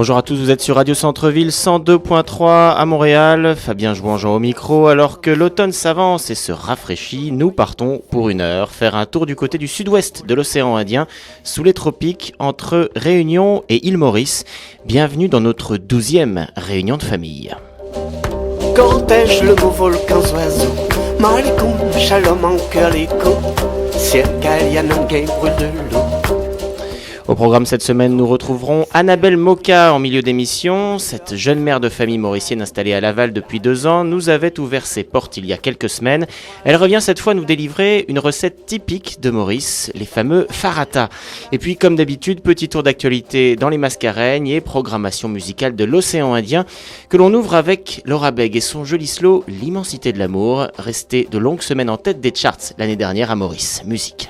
Bonjour à tous, vous êtes sur Radio Centre-Ville 102.3 à Montréal. Fabien Jouangean au micro. Alors que l'automne s'avance et se rafraîchit, nous partons pour une heure faire un tour du côté du sud-ouest de l'océan Indien, sous les tropiques, entre Réunion et île Maurice. Bienvenue dans notre 12e réunion de famille. Cortège le beau volcan oiseau, Malikum, shalom en cœur l'écho, Circalia Nanguin brûle de l'eau. Au programme cette semaine, nous retrouverons Annabelle Moka en milieu d'émission. Cette jeune mère de famille mauricienne installée à Laval depuis 2 ans nous avait ouvert ses portes il y a quelques semaines. Elle revient cette fois nous délivrer une recette typique de Maurice, les fameux farata. Et puis comme d'habitude, petit tour d'actualité dans les Mascareignes et programmation musicale de l'océan Indien que l'on ouvre avec Laura Beg et son joli slow L'immensité de l'amour, resté de longues semaines en tête des charts l'année dernière à Maurice. Musique.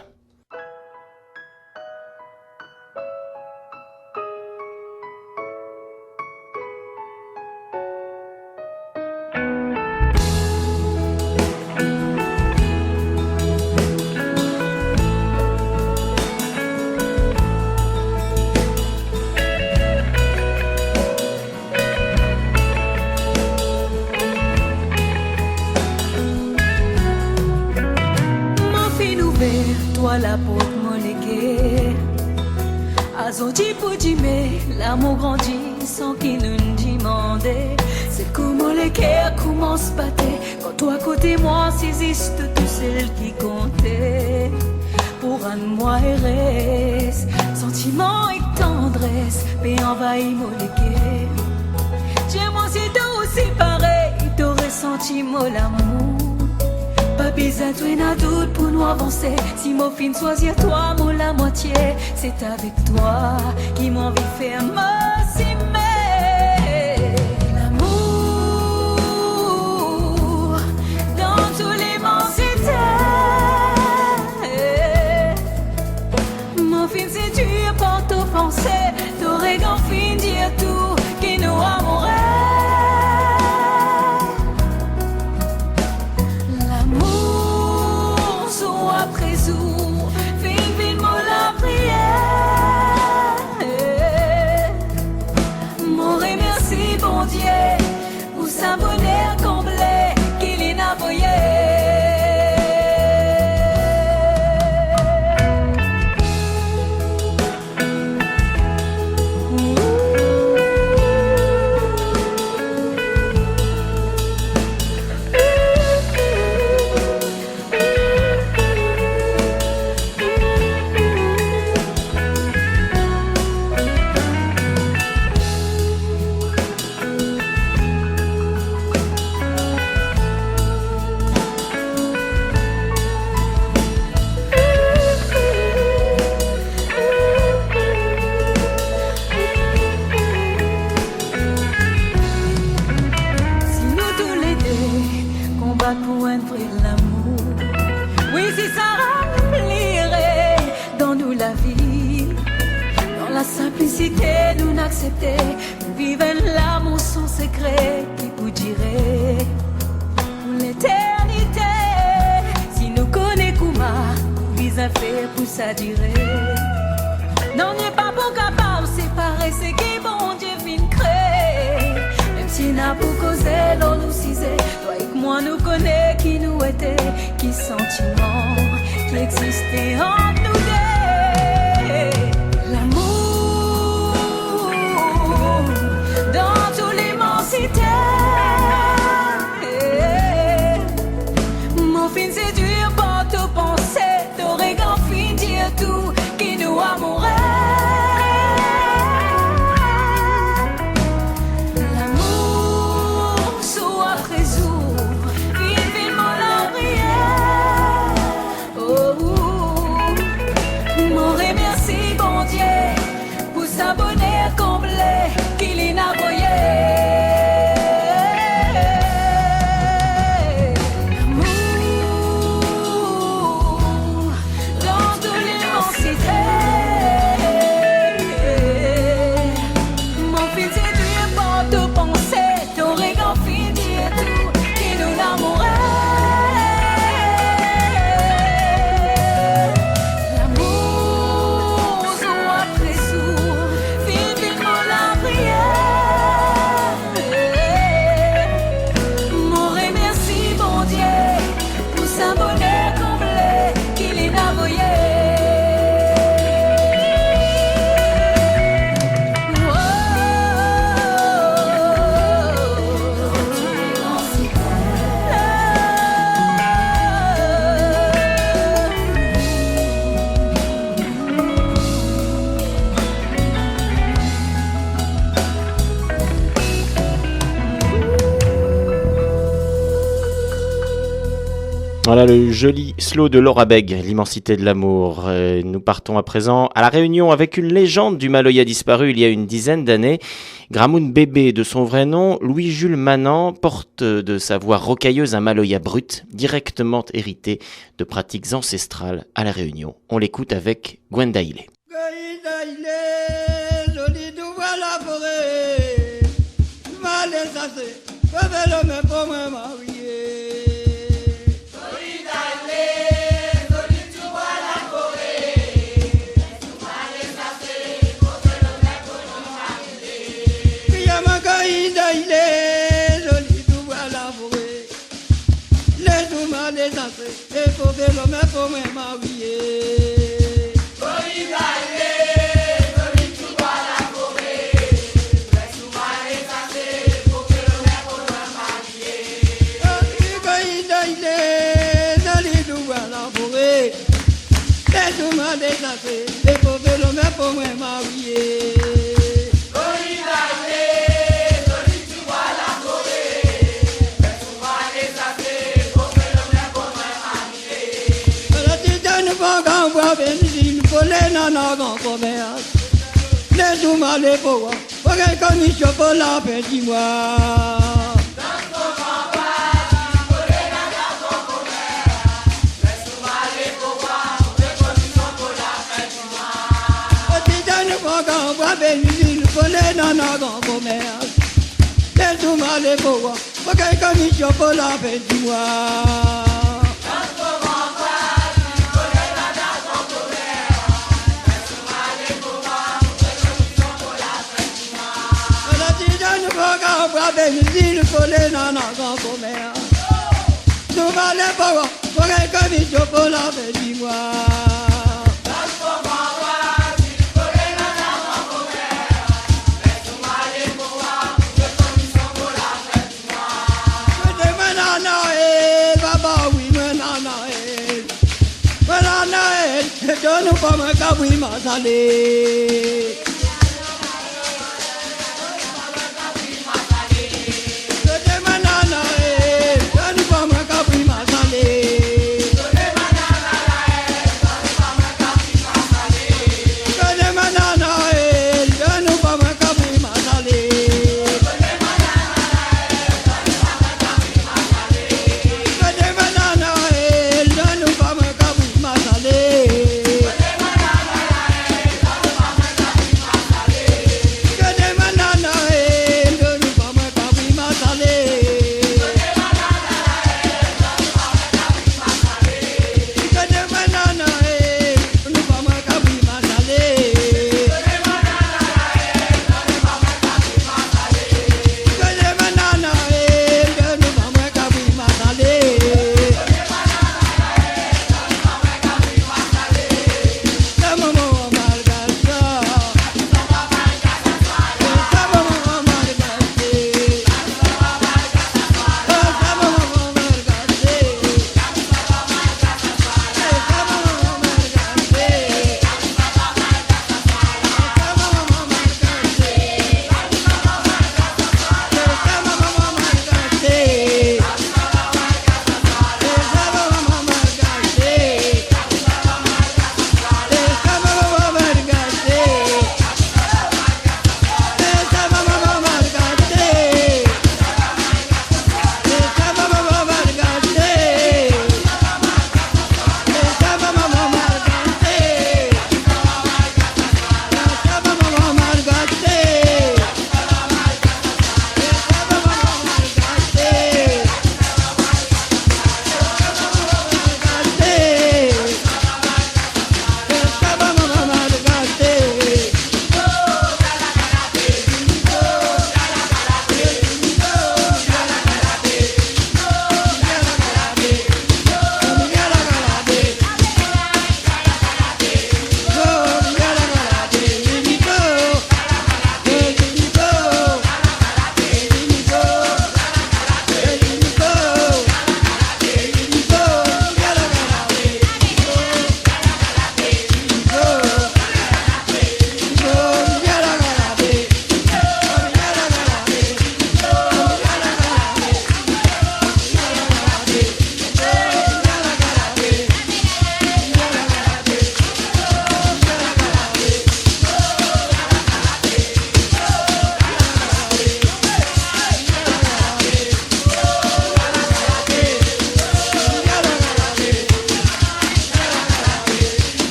La porte moléguée Azoti pour dire l'amour grandit sans qu'il nous demande. C'est comment les cœurs commencent à battre quand toi à côté moi saisiste tout celle qui comptait. Pour un moi RS sentiment et tendresse mais envahit moléguée. J'aime aussi toi aussi pareil t'aurais senti moi l'amour. Pas besoin de n'a doute pour nous avancer. Si mon fin choisir toi, mon la moitié. C'est avec toi qui m'envie faire m'aimer. L'amour dans tous les immensité. Mon fin c'est dur pour t'offenser. T'aurais qu'en fin dire tout qui nous amourait. Pour sa bonheur comblé qu'il est navoyé. Nous n'accepter, nous vivons l'amour sans secret qui vous dirait pour l'éternité. Si nous connaissons comment, nous à faire pour ça durer. Non, n'est pas pour capable séparer ce qui bon Dieu vient créer. Même si n'a pour causer l'on nous cisait, toi et moi nous connaissons qui nous était, qui sentiments qui existaient entre nous deux. Dans toute l'immensité, mon fin c'est dur pour te penser, t'aurais qu'en fin dire tout qui nous amourait. L'amour sous après jour, vivement la prière. Oh, Voilà le joli slow de Laura Beg, l'immensité de l'amour. Nous partons à présent à La Réunion avec une légende du Maloya disparu il y a une dizaine d'années. Gramoun Bébé, de son vrai nom, Louis-Jules Manant, porte de sa voix rocailleuse un Maloya brut, directement hérité de pratiques ancestrales à La Réunion. On l'écoute avec Gwendaile.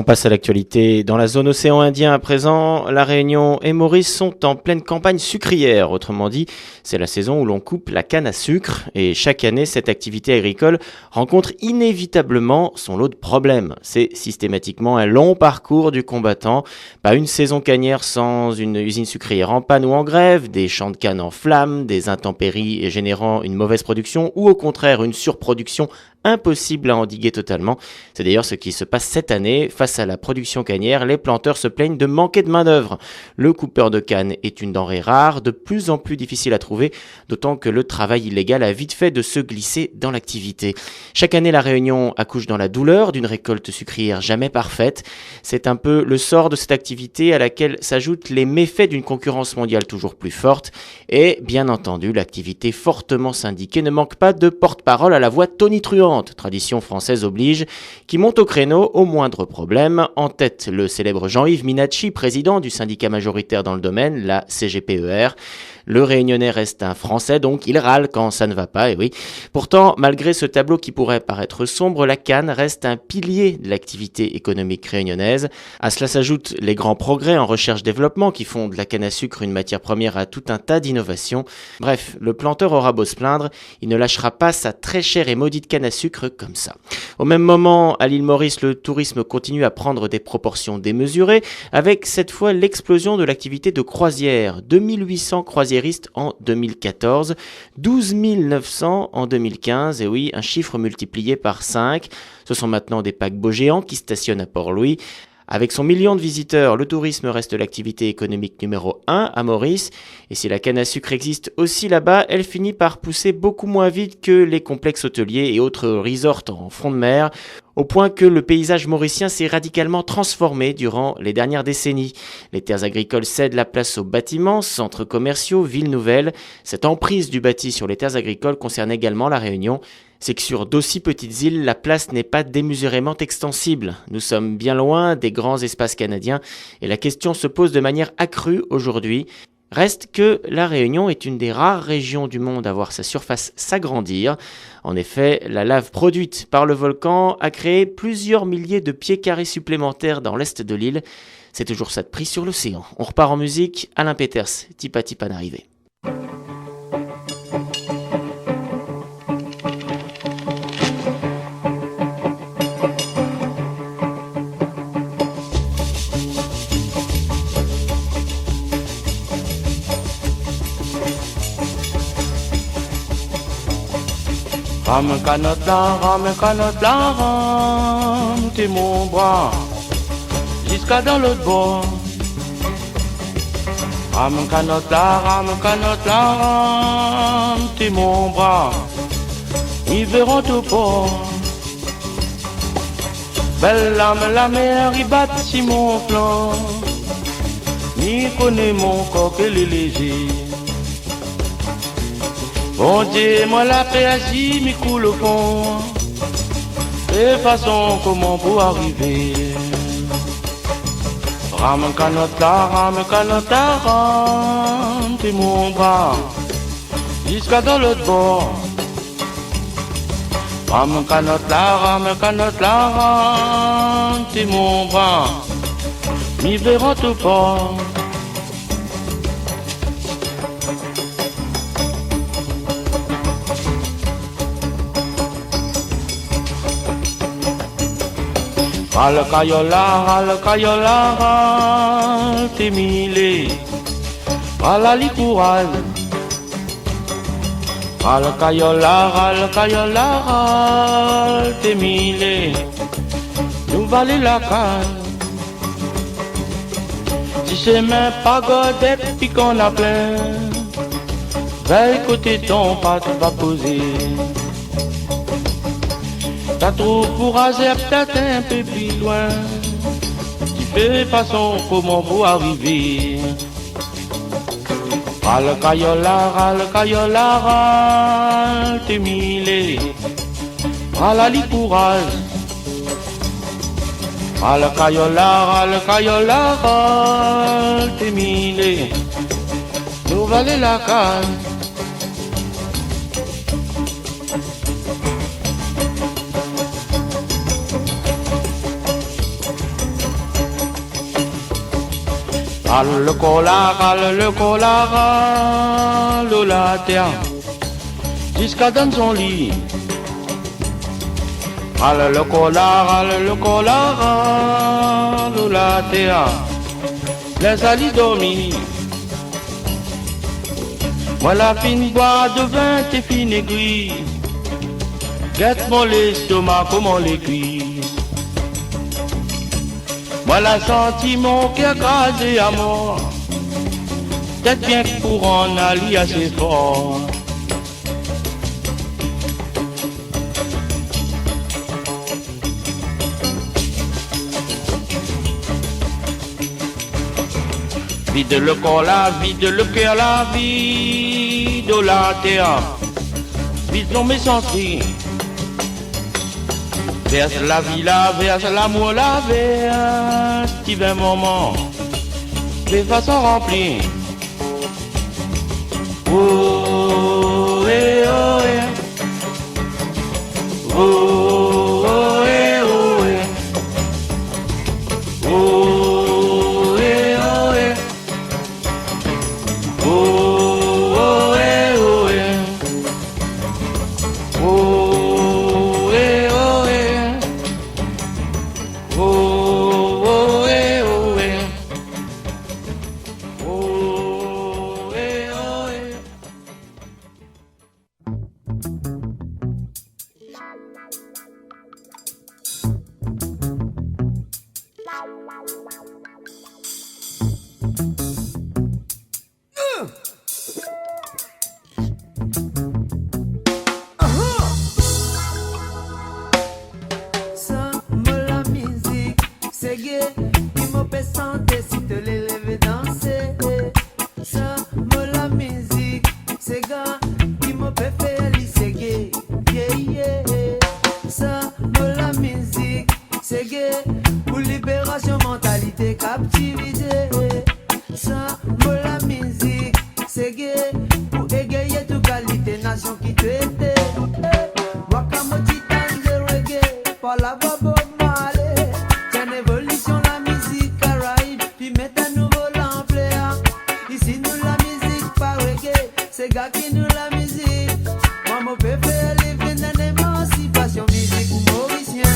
l'on passe à l'actualité dans la zone océan Indien à présent. La Réunion et Maurice sont en pleine campagne sucrière. Autrement dit, c'est la saison où l'on coupe la canne à sucre. Et chaque année, cette activité agricole rencontre inévitablement son lot de problèmes. C'est systématiquement un long parcours du combattant. Pas une saison cannière sans une usine sucrière en panne ou en grève, des champs de canne en flammes, des intempéries générant une mauvaise production ou au contraire une surproduction impossible à endiguer totalement. C'est d'ailleurs ce qui se passe cette année. Face à la production cannière, les planteurs se plaignent de manquer de main-d'œuvre. Le coupeur de canne est une denrée rare, de plus en plus difficile à trouver, d'autant que le travail illégal a vite fait de se glisser dans l'activité. Chaque année, la Réunion accouche dans la douleur d'une récolte sucrière jamais parfaite. C'est un peu le sort de cette activité à laquelle s'ajoutent les méfaits d'une concurrence mondiale toujours plus forte. Et bien entendu, l'activité fortement syndiquée ne manque pas de porte-parole à la voix tonitruante. Tradition française oblige, qui monte au créneau au moindre problème. En tête, le célèbre Jean-Yves Minacci, président du syndicat majoritaire dans le domaine, la CGPER. Le Réunionnais reste un Français, donc il râle quand ça ne va pas, et oui. Pourtant, malgré ce tableau qui pourrait paraître sombre, la canne reste un pilier de l'activité économique réunionnaise. À cela s'ajoutent les grands progrès en recherche-développement qui font de la canne à sucre une matière première à tout un tas d'innovations. Bref, le planteur aura beau se plaindre, il ne lâchera pas sa très chère et maudite canne à sucre comme ça. Au même moment, à l'île Maurice, le tourisme continue à prendre des proportions démesurées, avec cette fois l'explosion de l'activité de croisière. 2800 croisiéristes en 2014, 12 900 en 2015, et oui, un chiffre multiplié par 5. Ce sont maintenant des paquebots géants qui stationnent à Port-Louis. Avec son million de visiteurs, le tourisme reste l'activité économique numéro 1 à Maurice. Et si la canne à sucre existe aussi là-bas, elle finit par pousser beaucoup moins vite que les complexes hôteliers et autres resorts en front de mer, au point que le paysage mauricien s'est radicalement transformé durant les dernières décennies. Les terres agricoles cèdent la place aux bâtiments, centres commerciaux, villes nouvelles. Cette emprise du bâti sur les terres agricoles concerne également la Réunion. C'est que sur d'aussi petites îles, la place n'est pas démesurément extensible. Nous sommes bien loin des grands espaces canadiens et la question se pose de manière accrue aujourd'hui. Reste que la Réunion est une des rares régions du monde à voir sa surface s'agrandir. En effet, la lave produite par le volcan a créé plusieurs milliers de pieds carrés supplémentaires dans l'est de l'île. C'est toujours ça de prix sur l'océan. On repart en musique, Alain Peters, Tipa Tipa n'arrivait. Rame canotte là, rame, t'es mon bras, jusqu'à dans l'autre bord. Rame canotte là, rame, t'es mon bras, ils verront tout port. Belle lame, la mer, ils battent si mon flanc, ni connaît mon corps que les légers. Bon Dieu, moi la paix assis, m'y coule au fond. Et façon comment pour arriver. Rame canotte là, rame, t'es mon bras, jusqu'à dans l'autre bord. Rame canotte là, t'es mon bras, m'y verront tout port. Al cayola, t'es milé, à la licourale. Al cayola, t'es milé, nous valait la canne. Si c'est même pas godette, puis qu'on a plein, veille côté ton pas va poser. T'as trop courage, peut-être un peu plus loin. Tu fais façon comment vous arriver. Al cayola, t'es milé, à la licourage. Al cayola, t'es milé, nous valait la canne. le collara, la terre, jusqu'à dans son lit. Le collara, la terre, les alliés dormir. Moi la fine boire de vin, t'es fine aiguille. Guette mon l'estomac, comment l'aiguille. Moi la senti mon cœur crasé à mort. Peut-être bien que pour en aller assez fort. Vide le corps là, vide le cœur là, vide la terre, vide nos méchancetés. Verse la vie là, verse l'amour là, verse divin moment, de façon remplie. Oh, eh, oh, eh. Oh, oh, eh, oh, eh. Oh, eh, oh, eh. Oh, oh, eh, oh, eh. Oh, eh, oh, eh. Oh, oh, eh, oh, eh. Oh, eh, oh, eh. Ça, moi la musique, c'est gay, qui me fait sentir si te l'élève danser. Ça, moi la musique, c'est gars, qui me fait faire c'est gay, yeah, yeah. Ça, moi la musique, c'est gay, pour libération, mentalité, captivité. Ça, moi la musique, c'est gay, pour égayer toute qualité, nation qui te était. Wakamoti de reggae, par la voix Bob Marley. C'est une évolution la musique caraïbe, puis mettre un nouveau l'ampleur. Ici nous la musique pas reggae, c'est gars qui nous la musique. Moi mon pépé elle est une émancipation musique mauricien.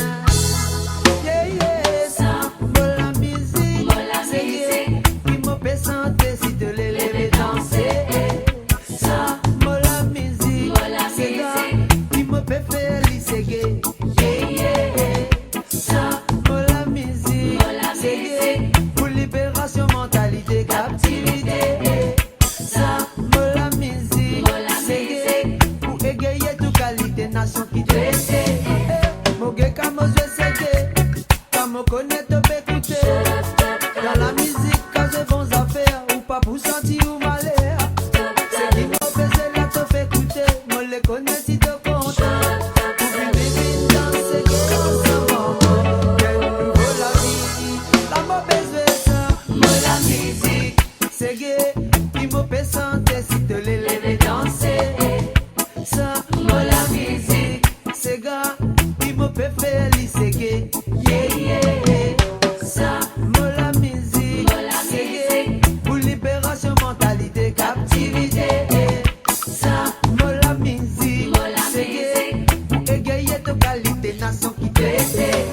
Yeah yeah, ça, moi la musique, c'est gay, qui me fait sentir si te l'élève danser. Ça, moi la musique, c'est gars, qui me fait faire c'est gay, yeah, yeah. Ça, moi la musique, c'est gay, pour libération, mentalité, captivité. Ça, moi la musique, c'est gay, pour égayer toute qualité, nation qui te fait. Mon gay, comme je sais que, comme on connaît, te fait écouter. Dans la musique, quand j'ai bons affaires, ou pas pour sentir ou malheur. C'est qui m'a fait, c'est là, te fait écouter. Moi les connais si te compte. C'est gay, qui me fait sentir si te l'élève danser. Ça, moi la musique, c'est gars, qui me fait faire c'est gay, yeah yeah. Ça, moi la musique, c'est gay, pour libération, mentalité, captivité. Ça, moi la musique, c'est gay, pour égayer toute qualité, nation qui te fait.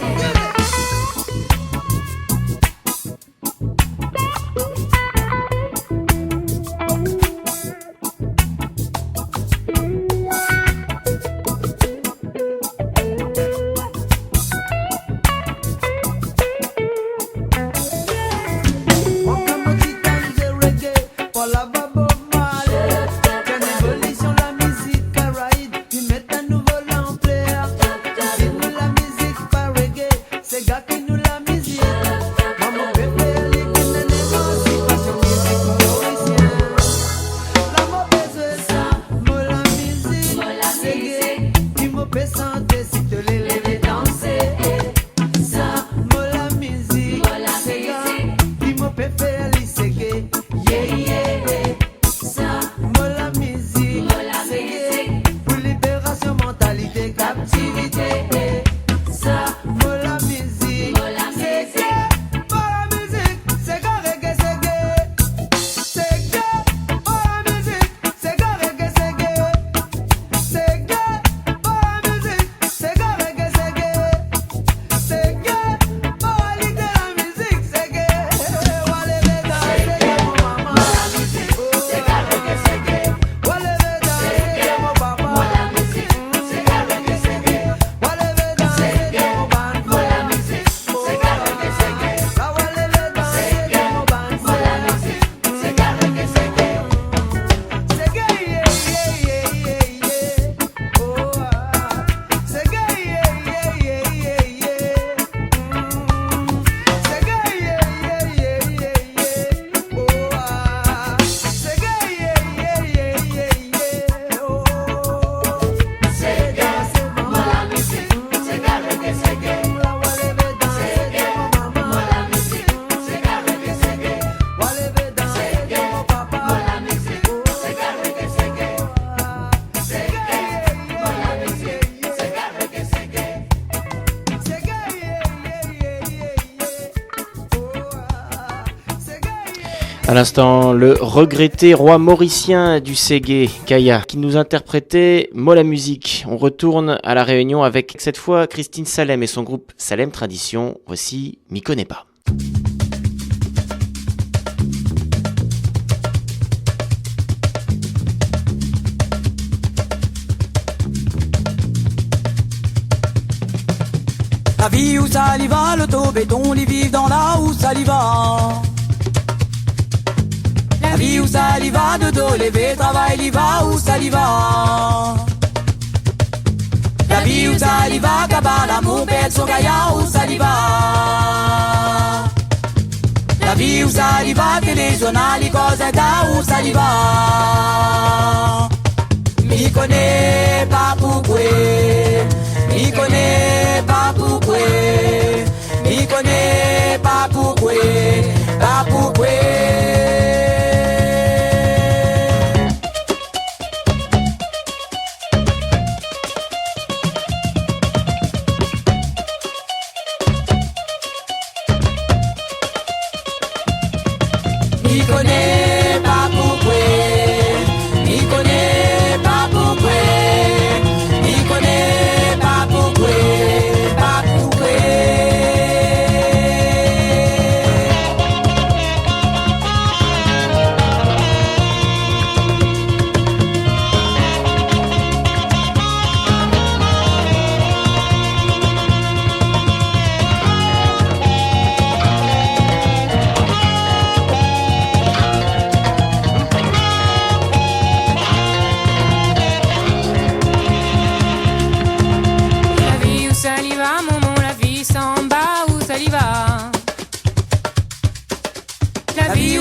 À l'instant, le regretté roi mauricien du Ségué, Kaya, qui nous interprétait Mola Musique. On retourne à la Réunion avec cette fois Christine Salem et son groupe Salem Tradition. Voici M'y connais pas. La vie où ça y va, l'auto-béton, les vivent dans la où ça y va. La vie où ça y va, de dos levé, travail y va, où ça y va. La vie où ça y va, cabane, l'amour, pète son gaillard, où ça y va. La vie où ça y va, téléjournal, y cause où ça y va. M'y connais pas pourquoi. M'y connais pas pourquoi, m'y connais pas pourquoi, pas pourquoi. M'y connais pas pourquoi, m'y connais pas pourquoi, m'y connais pas pourquoi.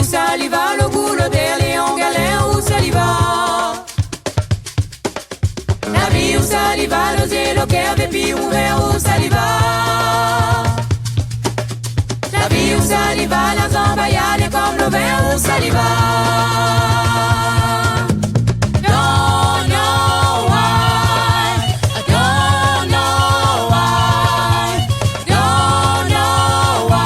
Saliva, le boulot des en galère où saliva. La vie où saliva, le zélo cœur des filles ouvert où saliva. La vie où saliva, la zambaya, les comme le verre où saliva. Don't know why, I don't know why, don't know why,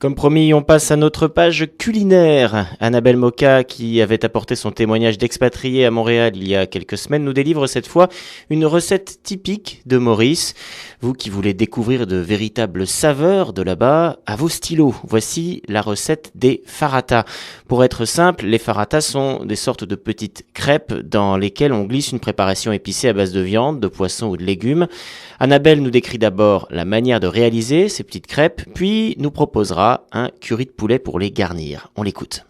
Comme promis, on passe à notre page culinaire. Annabelle Moka, qui avait apporté son témoignage d'expatrié à Montréal il y a quelques semaines, nous délivre cette fois une recette typique de Maurice. Vous qui voulez découvrir de véritables saveurs de là-bas, à vos stylos. Voici la recette des faratas. Pour être simple, les faratas sont des sortes de petites crêpes dans lesquelles on glisse une préparation épicée à base de viande, de poisson ou de légumes. Annabelle nous décrit d'abord la manière de réaliser ces petites crêpes, puis nous proposera un curry de poulet pour les garnir. On l'écoute.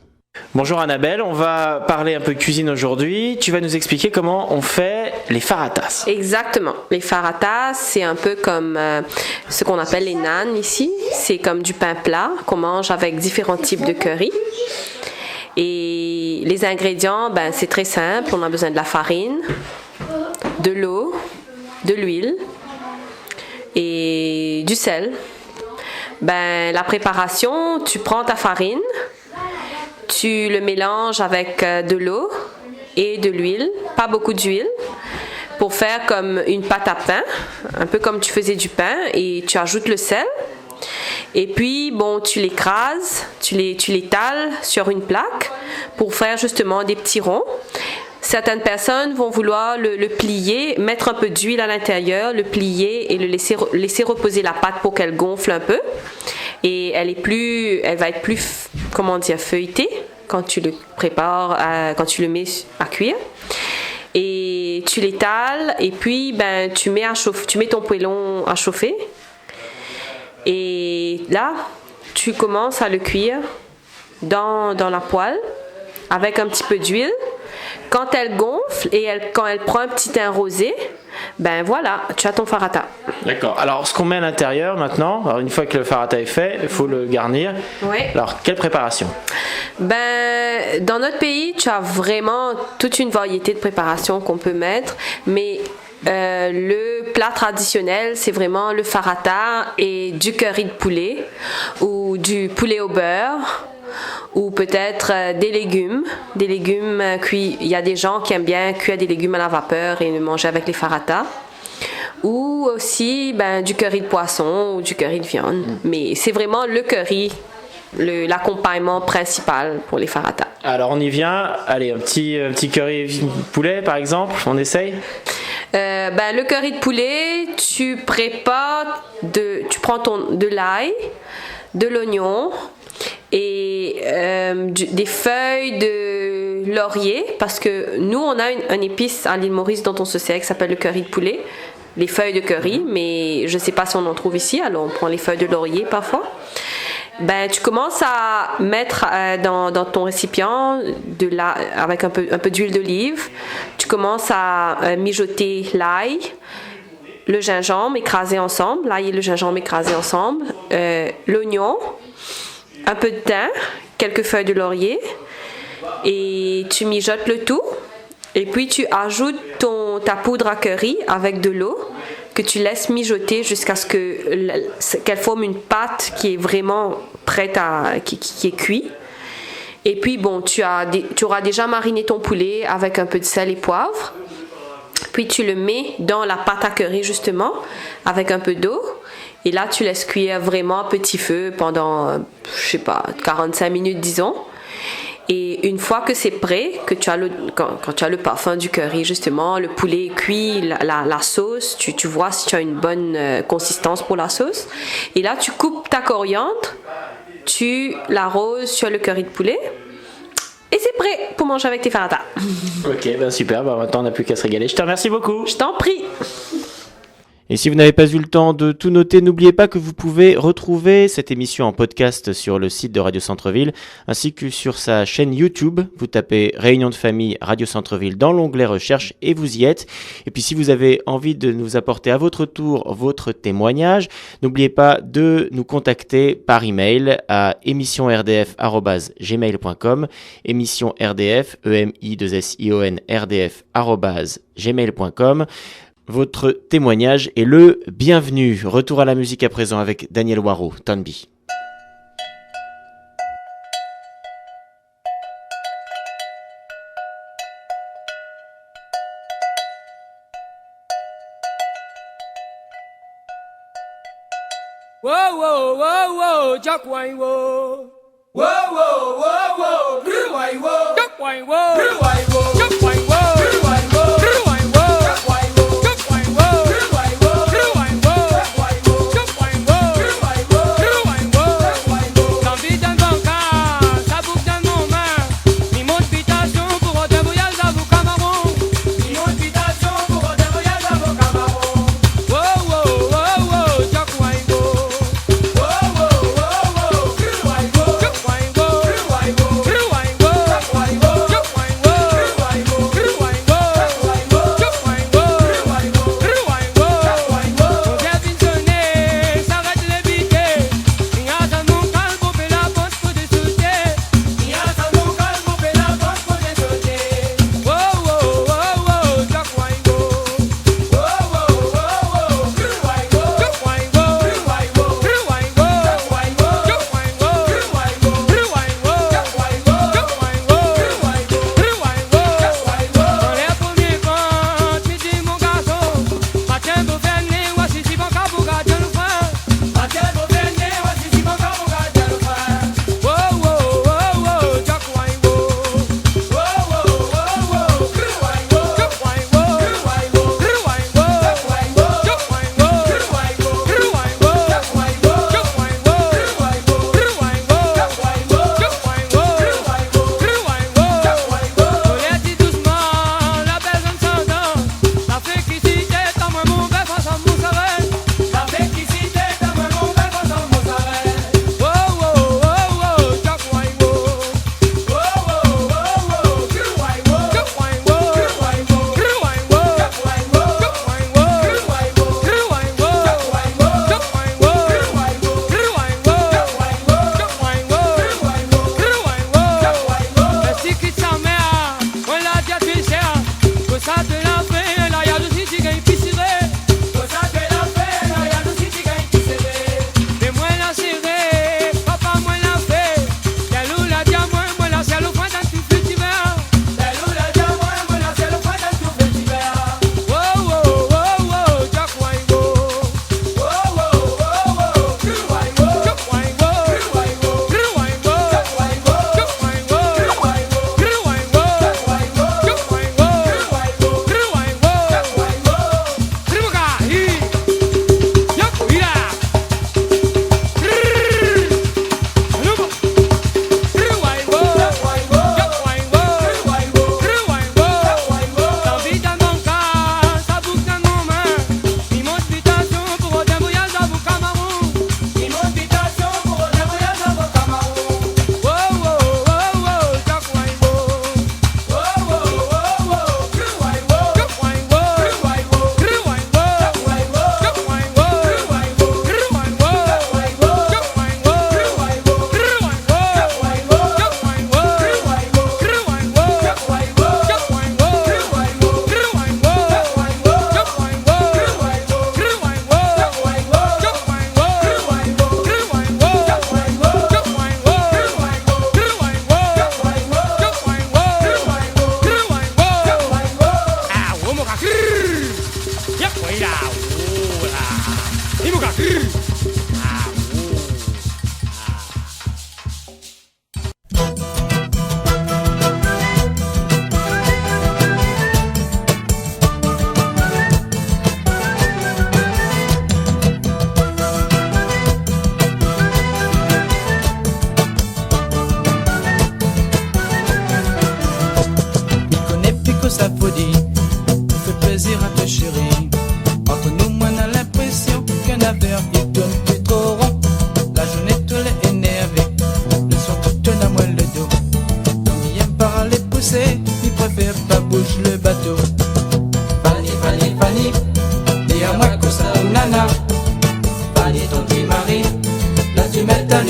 Bonjour Annabelle, on va parler un peu cuisine aujourd'hui. Tu vas nous expliquer comment on fait les faratas. Exactement. Les faratas, c'est un peu comme ce qu'on appelle les naans ici. C'est comme du pain plat qu'on mange avec différents types de curry. Et les ingrédients, c'est très simple. On a besoin de la farine, de l'eau, de l'huile et du sel. La préparation, tu prends ta farine, tu le mélanges avec de l'eau et de l'huile, pas beaucoup d'huile, pour faire comme une pâte à pain, un peu comme tu faisais du pain, et tu ajoutes le sel. Et puis, tu l'écrases, tu l'étales sur une plaque pour faire justement des petits ronds. Certaines personnes vont vouloir le plier, mettre un peu d'huile à l'intérieur, le plier et le laisser reposer la pâte pour qu'elle gonfle un peu. Et elle va être plus, feuilletée quand tu le prépares, quand tu le mets à cuire. Et tu l'étales et puis tu mets ton poêlon à chauffer. Et là, tu commences à le cuire dans la poêle avec un petit peu d'huile. Quand elle gonfle et quand elle prend un petit teint rosé, voilà, tu as ton farata. D'accord. Alors, ce qu'on met à l'intérieur maintenant, alors une fois que le farata est fait, il faut le garnir. Oui. Alors, quelle préparation? Dans notre pays, tu as vraiment toute une variété de préparations qu'on peut mettre, mais le plat traditionnel, c'est vraiment le farata et du curry de poulet ou du poulet au beurre ou peut-être des légumes cuits. Il y a des gens qui aiment bien cuire des légumes à la vapeur et manger avec les farata. Ou aussi du curry de poisson ou du curry de viande. Mais c'est vraiment le curry, l'accompagnement principal pour les farata. Alors on y vient. Allez, un petit curry poulet par exemple, on essaye. Le curry de poulet, tu prends de l'ail, de l'oignon et des feuilles de laurier, parce que nous on a une épice à l'île Maurice dont on se sert qui s'appelle le curry de poulet, les feuilles de curry, mais je sais pas si on en trouve ici, alors on prend les feuilles de laurier parfois. Tu commences à mettre dans ton récipient avec un peu d'huile d'olive. Tu commences à mijoter l'ail, le gingembre écrasé ensemble, l'ail et le gingembre écrasés ensemble, l'oignon, un peu de thym, quelques feuilles de laurier, et tu mijotes le tout. Et puis tu ajoutes ta poudre à curry avec de l'eau que tu laisses mijoter jusqu'à ce qu'elle forme une pâte qui est vraiment prête qui est cuite. Et puis tu auras déjà mariné ton poulet avec un peu de sel et poivre. Puis tu le mets dans la pâte à curry justement avec un peu d'eau. Et là tu laisses cuire vraiment à petit feu pendant 45 minutes disons. Et une fois que c'est prêt, que quand tu as le parfum du curry justement, le poulet est cuit, la sauce, tu vois si tu as une bonne consistance pour la sauce. Et là tu coupes ta coriandre, tu l'arroses sur le curry de poulet et c'est prêt pour manger avec tes farata. Ok, super, maintenant on n'a plus qu'à se régaler. Je te remercie beaucoup. Je t'en prie. Et si vous n'avez pas eu le temps de tout noter, n'oubliez pas que vous pouvez retrouver cette émission en podcast sur le site de Radio Centre-Ville, ainsi que sur sa chaîne YouTube. Vous tapez Réunion de famille Radio Centre-Ville dans l'onglet Recherche et vous y êtes. Et puis si vous avez envie de nous apporter à votre tour votre témoignage, n'oubliez pas de nous contacter par email à émissionrdf@gmail.com, émissionrdf, @gmail.com. Votre témoignage est le bienvenu. Retour à la musique à présent avec Daniel Waro, Tonby. Whoa, whoa, whoa, whoa, Jack Wine, whoa. Whoa, whoa, whoa, whoa, Blue Wine, whoa. Jack Wine, whoa. Blue Wine, whoa. Jack Wine, whoa. Blue Wine, whoa. Blue Wine, whoa. Jack Wine, whoa. Jack Wine, whoa. Blue Wine, whoa. Blue Wine, whoa. Jack Wine, whoa. Jack Wine, whoa. Blue Wine, whoa. Blue Wine, whoa. Jack Wine, whoa. Dans vie dans mon cas, ça bouge dans mon main. Mi motivation pour un voyage à vos camarons. Mi motivation pour un voyage à vos camarons. Whoa, whoa, whoa, whoa, Jack Wine, whoa. Whoa, whoa, whoa, whoa, Blue Wine, whoa. Jack Wine, whoa. Blue Wine, whoa. Blue Wine, whoa. Jack Wine, whoa. Jack Wine, whoa.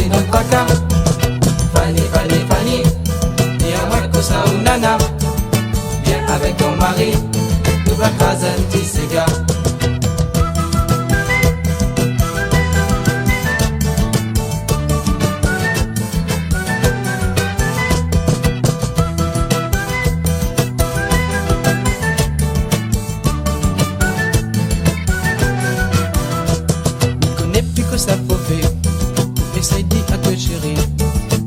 les dans trois cas. Fanny, Fanny, Fanny, et à moi que ça ou nana. Viens avec ton mari, nous va craser un petit cigare. Ça faut faire, essaye d'y à te chérir,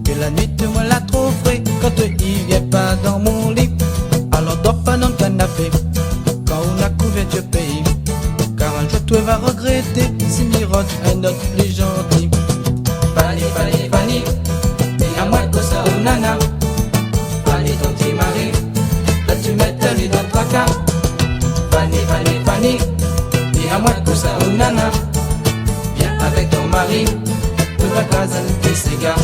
que la nuit te moi la trop frais, quand il vient pas dans mon lit, alors dors pas dans le canapé, quand on a couvert tu payes, car un jour tu vas regretter, si mirote un autre plus gentil. Fanny, Fanny, Fanny, et à moi que ça ou nana. Fanny ton petit mari, là tu mets ta lui dans trois cas. Fanny, Fanny, Fanny, et à moi que ça ou nana. Avec ton mari, tu vas caser un petit cigare.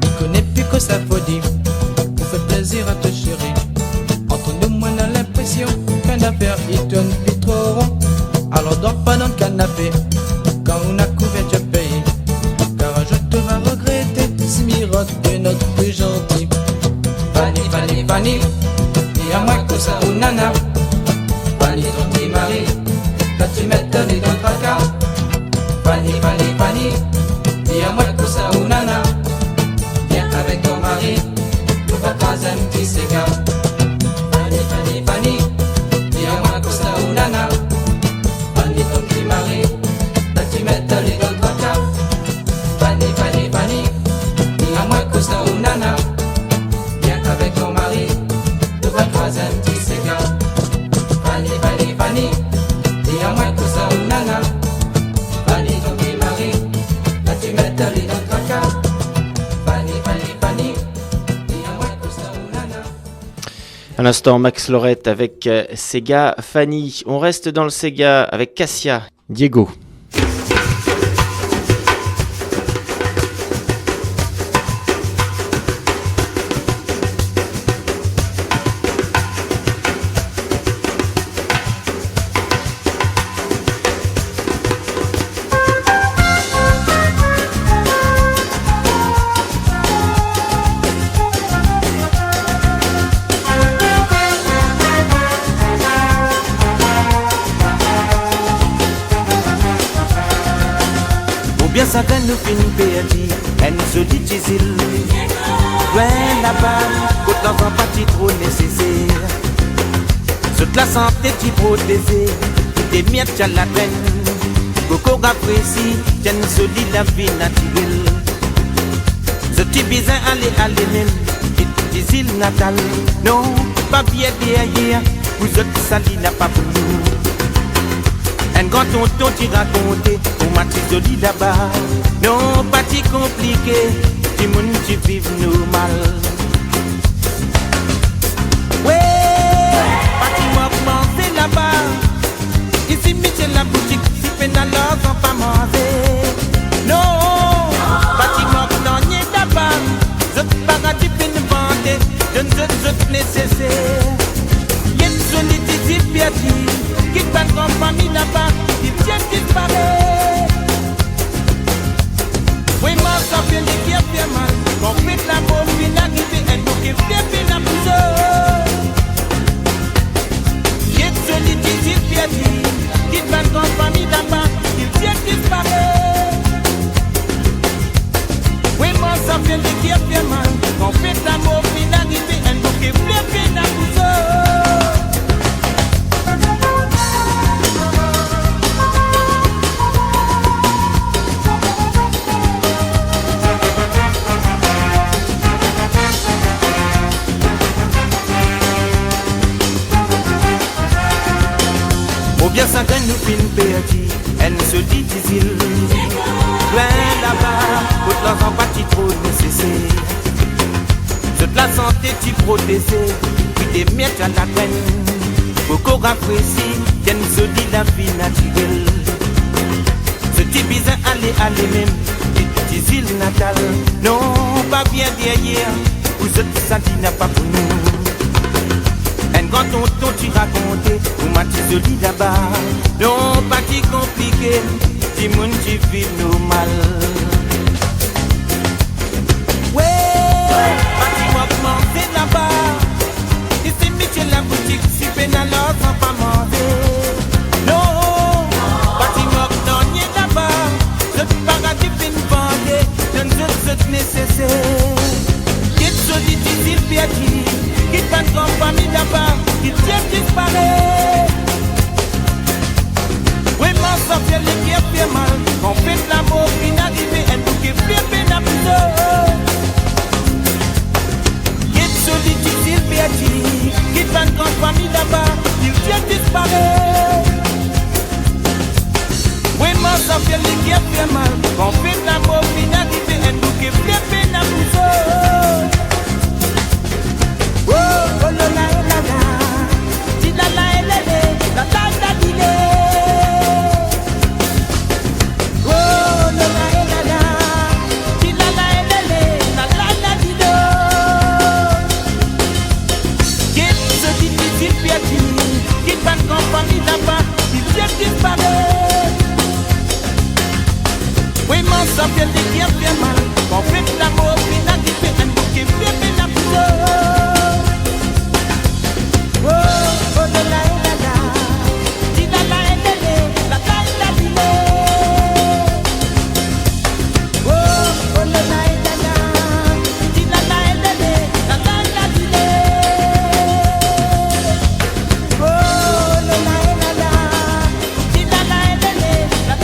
Il connaît plus que ça faut dire, pour faire plaisir à te chérir. Entre nous, moi, on a l'impression qu'un affaire, il tourne plus trop rond. Alors dors pas dans le canapé, quand on a couvert tu payes, car un jour tu vas regretter, si mirote de notre plus gentil. Fanny, Fanny, Fanny, et à moi que ça ou nana. Fanny ton petit mari, là tu mets ta vie dans trois cas. Fanny, Fanny, Fanny, et à moi que ça ou nana. Viens avec ton mari, tu vas caser un petit cigare. Fanny, Fanny, Fanny, et à moi que ça ou nana. Fanny ton petit mari, là tu mets ta vie dans trois cas. Fanny, Fanny, Fanny, et à moi que ça ou nana. Viens avec ton mari, tu vas croiser un petit cigare. Fanny, Fanny, Fanny, et à moi que ça ou nana. Fanny ton petit mari, là tu mets ta vie dans trois cas. Fanny, Fanny, Fanny, et à moi que ça ou nana. À l'instant, Max Lorette avec Sega Fanny. On reste dans le Sega avec Cassia, Diego. Bien ça que nous finissons perdu, elle nous dit difficile. Loin là-bas, quand l'enfant pas trop nécessaire. Toute la santé t'y protéger, des miettes à la peine. Beaucoup apprécient, tiennent solide la vie naturelle. Ce petit bizarre aller même, des îles natales. Non, pas bien derrière, vous autres sali n'a pas pour nous. Un grand tonton qui racontait, au m'a joli là-bas. Non, pas si compliqué, du monde qui vive normal. Ouais, pas si moi c'est là-bas. Ici, Michel la boutique, si peine alors on pas manger. Non, pas si moi non, n'y est là-bas. Je paradis peine vendre, je ne suis nécessaire. Y'a une solidité perdu. Qui bat en famille là-bas, qui vient disparaître. Vraiment, ça fait des guerres bien mal. On fait la mort, puis l'arrivée, elle nous qui fait la pousse. J'ai une solidité perdue. Qui bat en famille là-bas, qui vient disparaître. Vraiment, ça fait des guerres bien mal. On fait la mort, puis l'arrivée, elle nous qui fait la pousse. Bien ça gagne nous fin perdu, elle se dit difficile. Loin là-bas, toute l'enfant pas trop nécessaire. Toute la santé t'y protéger, puis des miettes à la peine. Beaucoup apprécient, qu'elle se dit la vie naturelle. Ce Petit bizin, allez même, petits îles natales. Non, pas bien derrière, vous autres, ça dit n'a pas pour nous. Un grand tonton, tu racontais, ou ma petite jolie là-bas. Non, pas qui compliqué, dis moun tu vis normal. Ouais, pas qui m'augmenter là-bas. Et c'est métier la boutique, si peine alors sans pas manger. Non, pas qui m'augmenter là-bas. Le paradis fin vendé, donne ce nécessaire. Qui est solide, il perdit. Qui pas de grande famille là-bas, qui tient disparaît. Oui, m'en sortir les qui fait mal. On fait de l'amour, qui n'arrive et nous qui fait peine à plus qui est solide, il perdit. Qui pas de grande famille là-bas, qui tient disparaît. Oui, m'en sortir les qui fait mal. On fait de l'amour, qui n'arrive et nous qui fait peine à plus oh, oh la la la la, di la la la la, la la la di le. Oh la la la la, di la la la la, la la di le. Qu'est ce difficile piati, qui pas de compagnie là-bas, qui vient disparaître. Oui, mon sang vient de dire bien mal, qu'on fait de l'amour, puis n'a dit fait un bouquet, fait bien la plus. Oh, oh la la la la, di la la la la, la la di le. Oh, oh la la la la, di la la la la, la di le. Oh, la la la la, di la la la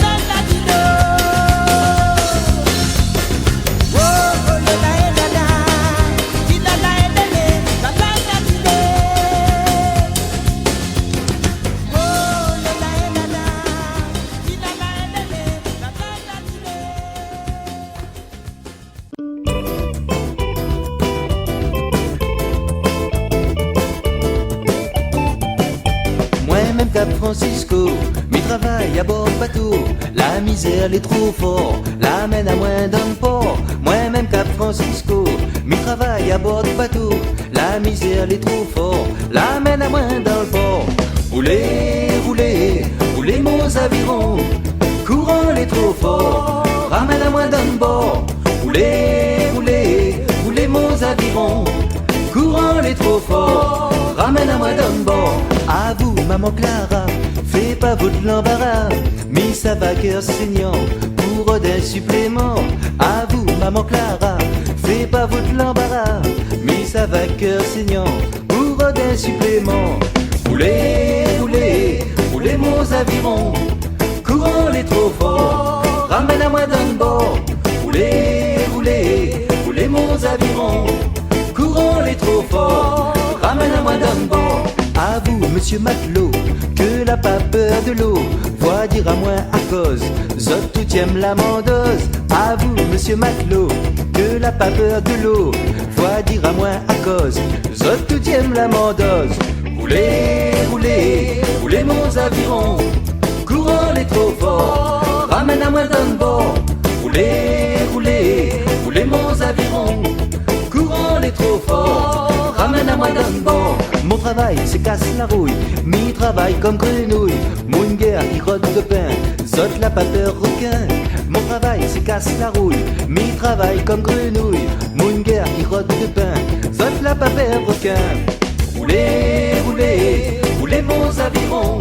la, la di le. Oh, oh la la la la, di la la la la, la di le. Moi-même Cap Francisco, mi travaille à bord bateau. La misère elle est trop fort, l'amène à moins d'un port. Moi-même Cap Francisco, mi travaille à bord bateau. La misère elle est trop fort, l'amène à moins d'un port. Roulez, roulez, roulez mon aviron. Courant elle est trop fort, ramène à moins d'un bord. Roulez, roulez, roulez mon aviron. Courant elle est trop fort, ramène à moi d'un bord. À vous, maman Clara, fais pas votre l'embarras. Mais ça va cœur saignant pour des suppléments. À vous, maman Clara, fais pas votre l'embarras. Mais ça va cœur saignant pour des suppléments. Roulez, roulez, roulez mon aviron. Courant les trop fort, ramène à moi d'un bord. Roulez, roulez, roulez mon aviron. Courant les trop fort, ramène à moi d'un bord. À vous, monsieur matelot, que n'a pas peur de l'eau. Vois dire à moi à cause, zot tout aime la mendeuse. À vous, monsieur matelot, que n'a pas peur de l'eau. Vois dire à moi à cause, zot tout aime la mendeuse. Roulez, roulez, roulez mon aviron. Courant les trop fort, ramène à moi d'un bord. Roulez, roulez, roulez mon aviron. Courant les trop fort, ramène à moi d'un bord. Mon travail c'est casse la rouille, mi travail comme grenouille. Mon guerre qui rote de pain, zot la pas peur requin. Mon travail c'est casse la rouille, mi travail comme grenouille. Mon guerre qui rote de pain, zot la pas peur requin. Roulez, roulez, roulez mon aviron.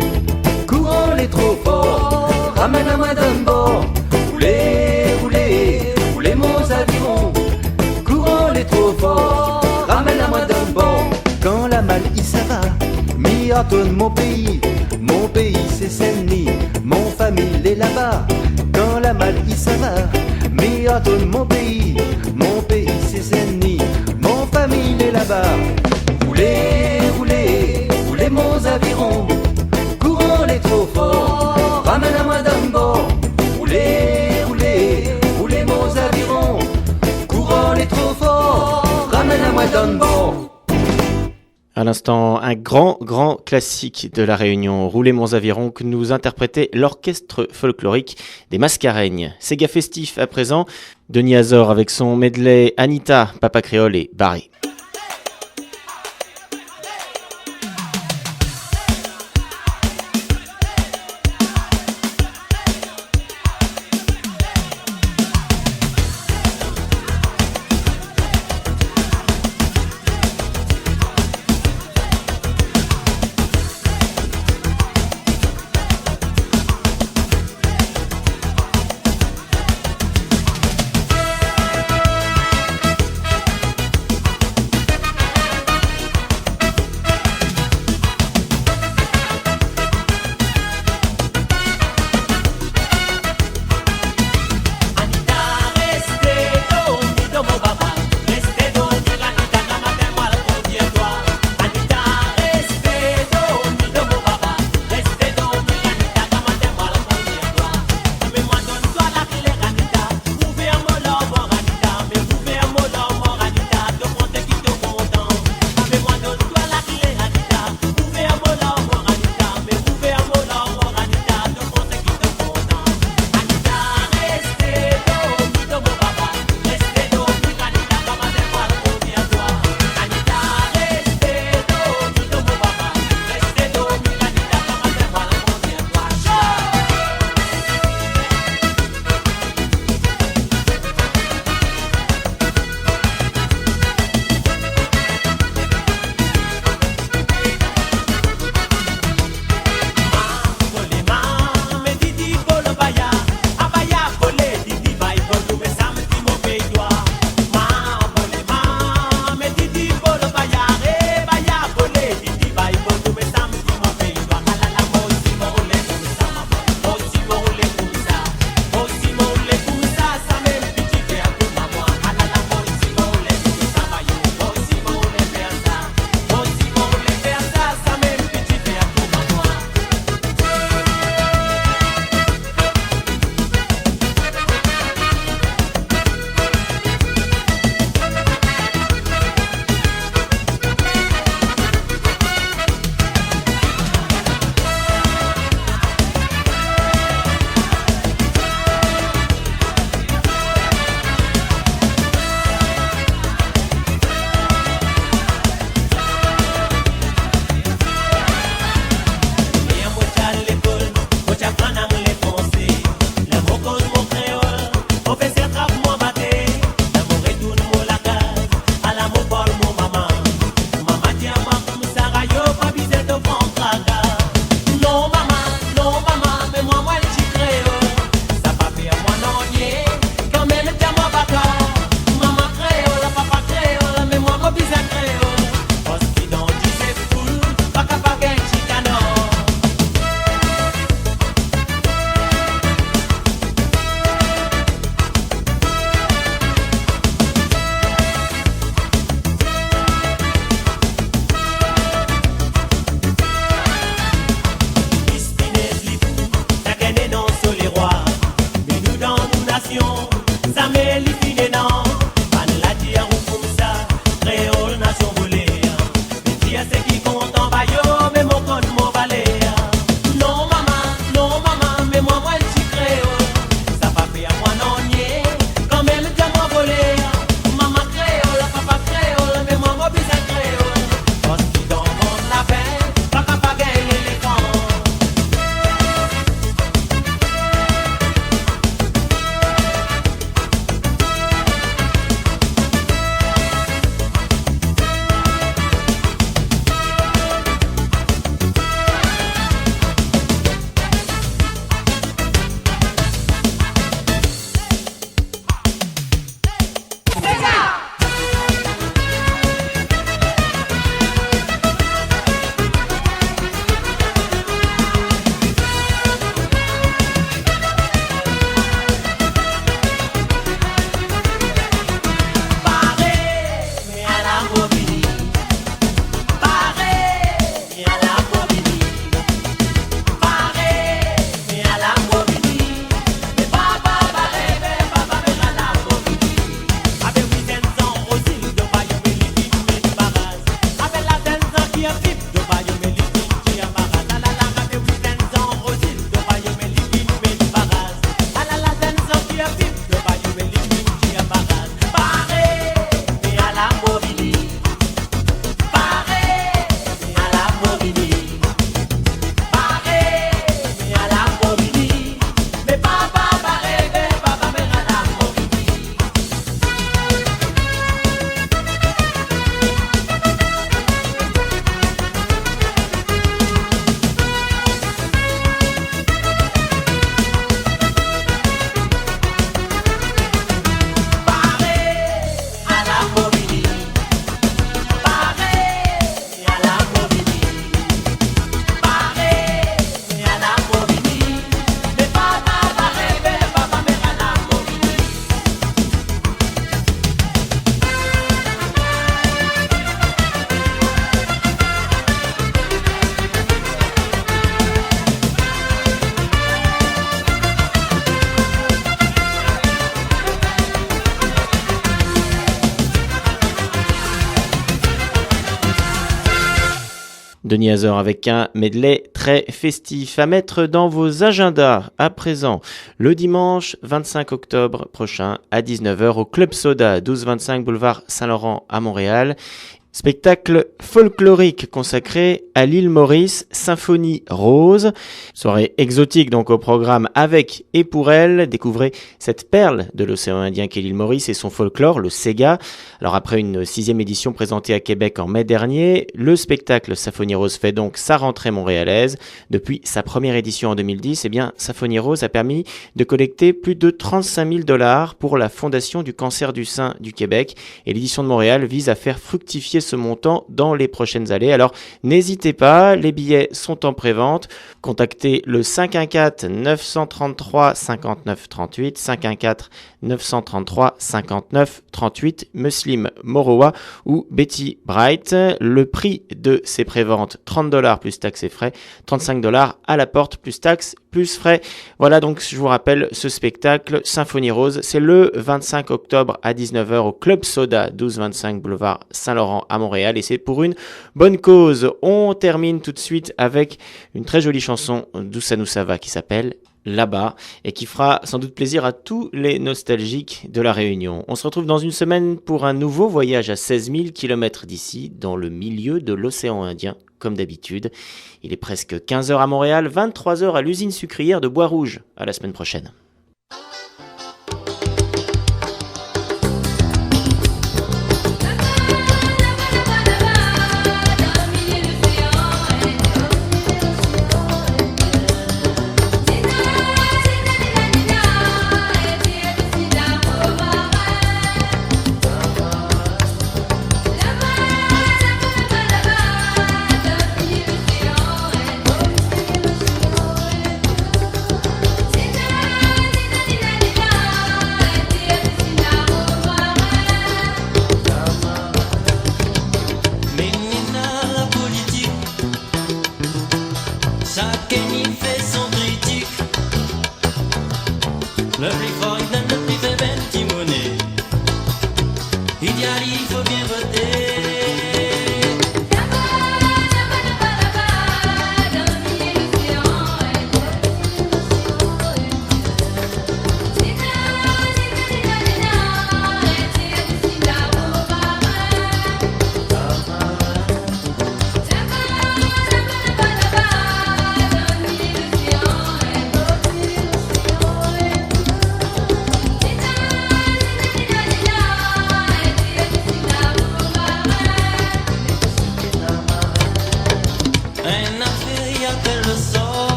Courant les trop fort, ramène à moi d'un bord. Roulez, roulez, roulez mon aviron. Courant les trop fort, ramène à moi d'un bord. Quand la malle y ça va, mi retourne mon pays c'est Saint-Denis, mon famille est là-bas. Quand la malle y ça va, mi retourne mon pays c'est Saint-Denis, mon famille est là-bas. Roulez, roulez, roulez mon aviron. Courant les trop fort, ramène à moi d'un bord. Roulez, roulez, roulez mon aviron. Courant les trop fort, ramène à moi d'un bord. À l'instant, un grand classique de la Réunion, Rouler Mons Aviron, que nous interprétait l'orchestre folklorique des Mascareignes. C'est gars festif à présent, Denis Azor avec son medley Anita, Papa Créole et Barry. Denis Hazard avec un medley très festif à mettre dans vos agendas à présent. Le dimanche 25 octobre prochain à 19h au Club Soda, 1225 boulevard Saint-Laurent à Montréal. Spectacle folklorique consacré à l'île Maurice, Symphonie Rose. Soirée exotique donc au programme avec et pour elle. Découvrez cette perle de l'océan Indien qu'est l'île Maurice et son folklore, le Sega. Alors après une 6e édition présentée à Québec en mai dernier, le spectacle Symphonie Rose fait donc sa rentrée montréalaise. Depuis sa première édition en 2010, Symphonie Rose a permis de collecter plus de 35 000 $ pour la Fondation du cancer du sein du Québec. Et l'édition de Montréal vise à faire fructifier ce montant dans les prochaines années. Alors n'hésitez pas, les billets sont en prévente. Contactez le 514 933 59 38, 514 933 59 38, Muslim Morowa ou Betty Bright. Le prix de ces préventes, 30 $ plus taxes et frais, 35 $ à la porte plus taxes plus frais. Voilà donc, je vous rappelle, ce spectacle Symphonie Rose, c'est le 25 octobre à 19h au Club Soda, 1225 boulevard Saint-Laurent à Montréal, et c'est pour une bonne cause. On termine tout de suite avec une très jolie chanson d'Oussa Noussava qui s'appelle Là-bas et qui fera sans doute plaisir à tous les nostalgiques de la Réunion. On se retrouve dans une semaine pour un nouveau voyage à 16 000 km d'ici, dans le milieu de l'océan Indien, comme d'habitude. Il est presque 15h à Montréal, 23h à l'usine sucrière de Bois-Rouge. À la semaine prochaine.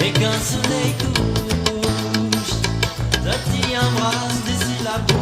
Et quand le soleil couche, je t'y embrasse d'ici la bouche.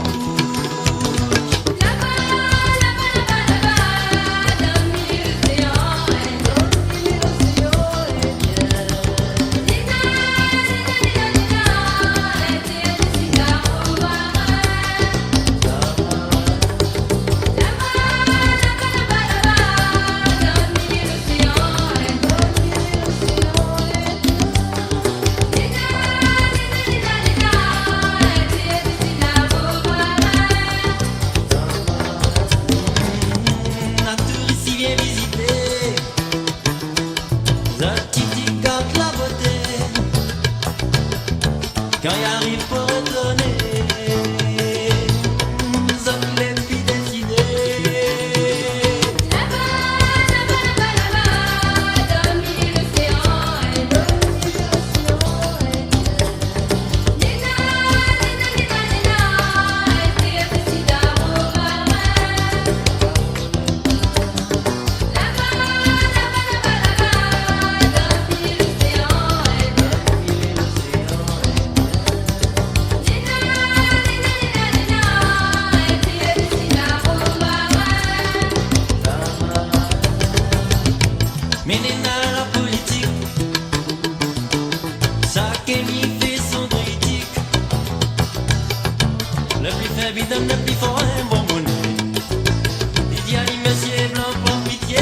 Quand il arrive pour redonner, nous autres les filles décidées. Là-bas, dormir l'océan et donne le plus fort un bonbonnet. Il dit allez monsieur Blanc, prends pitié.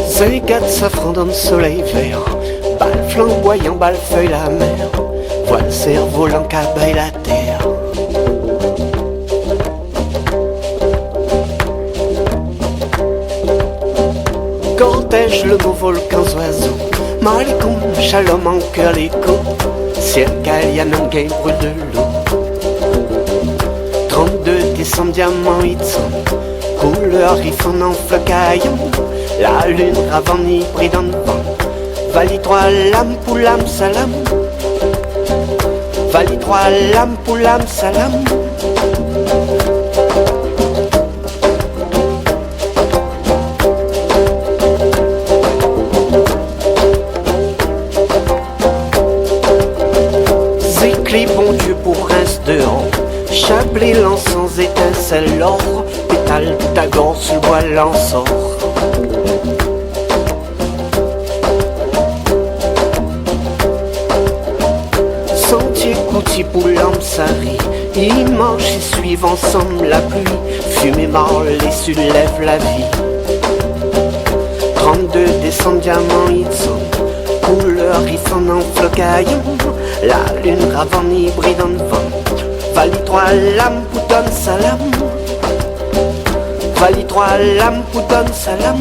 Zégat safran dans le soleil vert, bal flamboyant, bal feuille la mer, voile cerf-volant, cabaye la terre. Cortège, le beau volcan oiseau, Malikoum, shalom en cœur l'écho, ciel Kalian en game brûle de l'eau. 32 décembre, diamant Itzon, couleur riffon en flocaillon. La lune ravani pris dans le vent. Vali 3 lames pour l'âme salam. Vali 3 lames pour l'âme salam. Zécli bon Dieu pour rince dehors. Chablé l'encens étincelle l'or. Pétale d'agor sous le bois l'ensort. Sentier Kouti pour l'Amsari, ils marchent et suivent ensemble la pluie. Fumée marle et soulève la vie. 32 décembre, diamant Itzon, couleur riffon en flocaillon. La lune ravane hybride dans le vent. Vali 3 lames pour donne salam. Vali 3 lames pour donne salam.